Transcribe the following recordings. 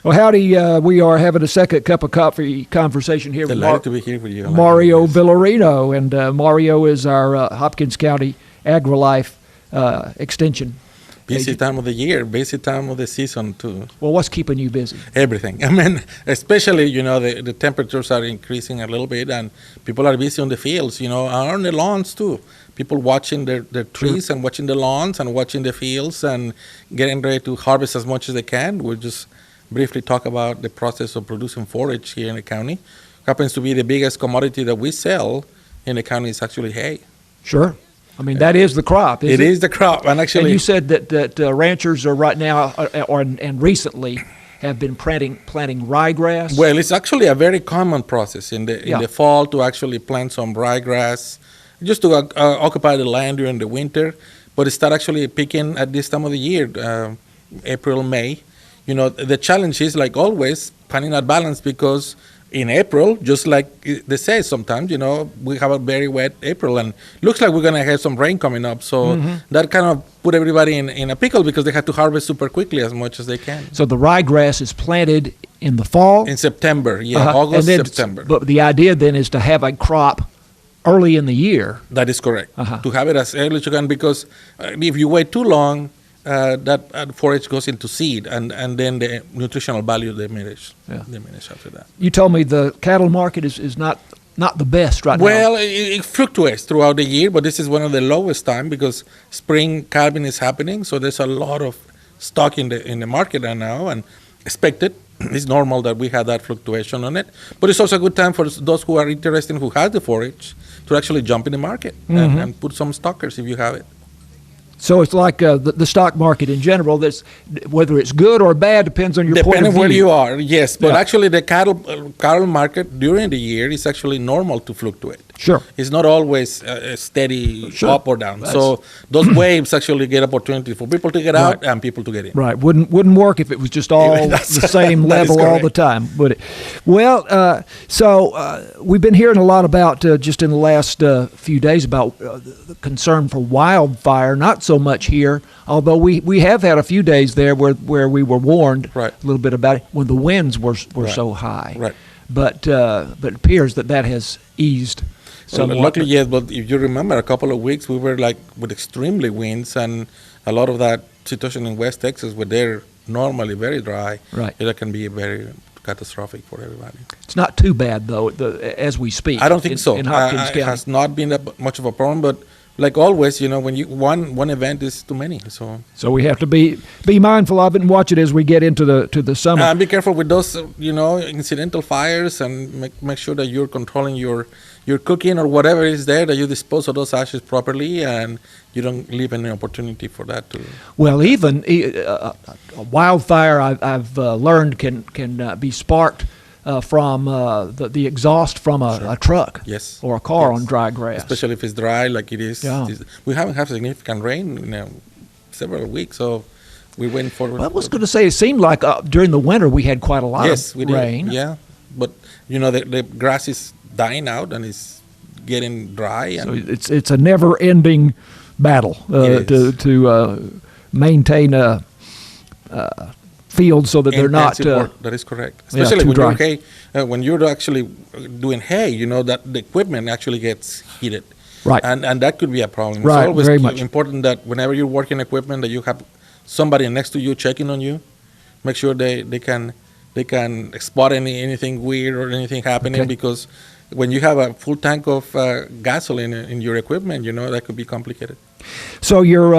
Well, howdy. We are having a second cup of coffee conversation here with Delighted to be here with you. Mario Villarino. And Mario is our Hopkins County AgriLife extension. Busy time of the year, busy time of the season too. Well, what's keeping you busy? Everything. I mean, especially, the temperatures are increasing a little bit and people are busy on the fields, on the lawns too. People watching their trees and watching the lawns and watching the fields and getting ready to harvest as much as they can. We'll just briefly talk about the process of producing forage here in the county. Happens to be the biggest commodity that we sell in the county is actually hay. Sure. I mean, that is the crop, isn't it? It is the crop. And actually, and you said that ranchers are right now, and recently, have been planting ryegrass. Well, it's actually a very common process in the fall to actually plant some ryegrass, just to occupy the land during the winter. But it start actually picking at this time of the year, April, May. The challenge is, like always, finding that balance because in April, just like they say sometimes, we have a very wet April and looks like we're going to have some rain coming up. So that kind of put everybody in a pickle because they have to harvest super quickly as much as they can. So the ryegrass is planted in the fall? In September, August, September. But the idea then is to have a crop early in the year. That is correct. To have it as early as you can because if you wait too long, that forage goes into seed, and then the nutritional value diminish after that. You told me the cattle market is not the best right now. Well, it fluctuates throughout the year, but this is one of the lowest time because spring calving is happening, so there's a lot of stock in the market right now, and expected. It's normal that we have that fluctuation on it, but it's also a good time for those who are interested, who have the forage, to actually jump in the market and put some stockers if you have it. So it's like the stock market in general. That's whether it's good or bad depends on your point of view. Depending where you are, yes. But actually, the cattle market during the year is actually normal to fluctuate. Sure, it's not always steady up or down. So those waves actually get opportunity for people to get out and people to get in. Right, wouldn't work if it was just all the same level all the time, would it? Well, so we've been hearing a lot about just in the last few days about the concern for wildfire. Not so much here, although we have had a few days there where we were warned a little bit about it when the winds were so high. Right. But it appears that has eased. Luckily, yes, but if you remember, a couple of weeks we were with extremely winds, and a lot of that situation in West Texas, where they're normally very dry, that can be very catastrophic for everybody. It's not too bad though, as we speak. I don't think so. In Hopkins County, it has not been that much of a problem, but like always, when one event is too many. So we have to be mindful of it and watch it as we get into the summer. And be careful with those, incidental fires, and make sure that you're controlling your cooking or whatever is there, that you dispose of those ashes properly and you don't leave any opportunity for that to. Well, even a wildfire, I've learned can be sparked from the exhaust from a truck or a car on dry grass. Especially if it's dry like it is. Yeah. We haven't had significant rain in several weeks, so we went for. Well, I was going to say, it seemed like during the winter we had quite a lot of rain. Did. Yeah, but the grass is dying out and it's getting dry. So it's a never-ending battle to maintain a field so that they're not. That is correct. Especially when you're actually doing hay, that the equipment actually gets heated. Right. And that could be a problem. Right. It's always very much important that whenever you're working equipment, that you have somebody next to you checking on you. Make sure they can spot anything weird or anything happening, because when you have a full tank of gasoline in your equipment, that could be complicated. So your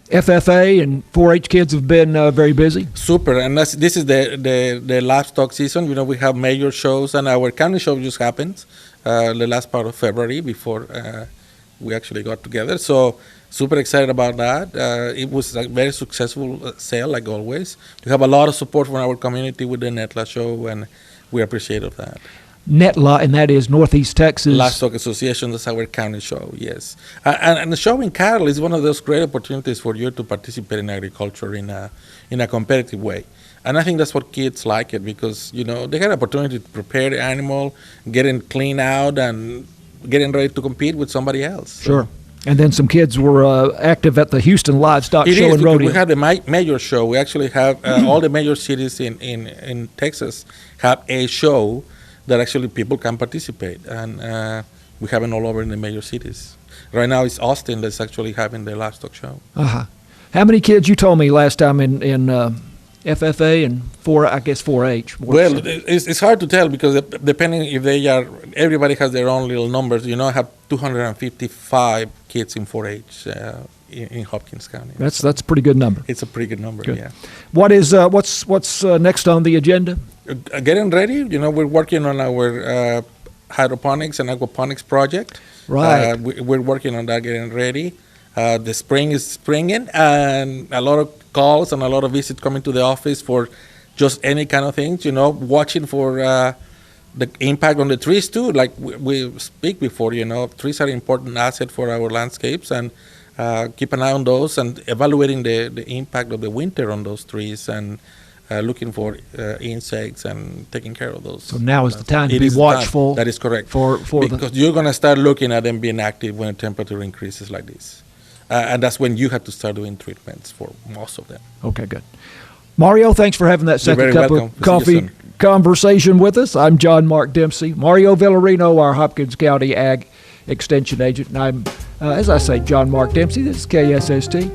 FFA and 4-H kids have been very busy? Super, and this is the livestock season. We have major shows, and our county show just happened the last part of February before we actually got together. So super excited about that. It was a very successful sale, like always. We have a lot of support from our community with the NETLA show, and we appreciate of that. NETLA, and that is Northeast Texas. Livestock Association, that's our county show, yes. And the showing cattle is one of those great opportunities for you to participate in agriculture in a competitive way. And I think that's what kids like it, because, they get an opportunity to prepare the animal, getting clean out, and getting ready to compete with somebody else. Sure. And then some kids were active at the Houston Livestock Show and Rodeo. We had the major show. We actually have all the major cities in Texas have a show that actually people can participate, and we have it all over in the major cities. Right now, it's Austin that's actually having the livestock show. Uh-huh. How many kids, you told me last time, in FFA and 4-H? Well, it's hard to tell, because depending if they are, everybody has their own little numbers. I have 255 kids in 4-H in Hopkins County. That's a pretty good number. It's a pretty good number. Good. Yeah. What's next on the agenda? Getting ready. We're working on our hydroponics and aquaponics project. Right. We're working on that, getting ready. The spring is springing, and a lot of calls and a lot of visits coming to the office for just any kind of things. Watching for the impact on the trees too. Like we speak before, trees are an important asset for our landscapes, and keep an eye on those and evaluating the impact of the winter on those trees, and looking for insects and taking care of those. So now is the time to be watchful. That is correct. Because you're going to start looking at them being active when the temperature increases like this. And that's when you have to start doing treatments for most of them. Okay, good. Mario, thanks for having that second cup of coffee conversation with us. I'm John Mark Dempsey. Mario Villarino, our Hopkins County Ag Extension Agent. And I'm, as I say, John Mark Dempsey. This is KSST.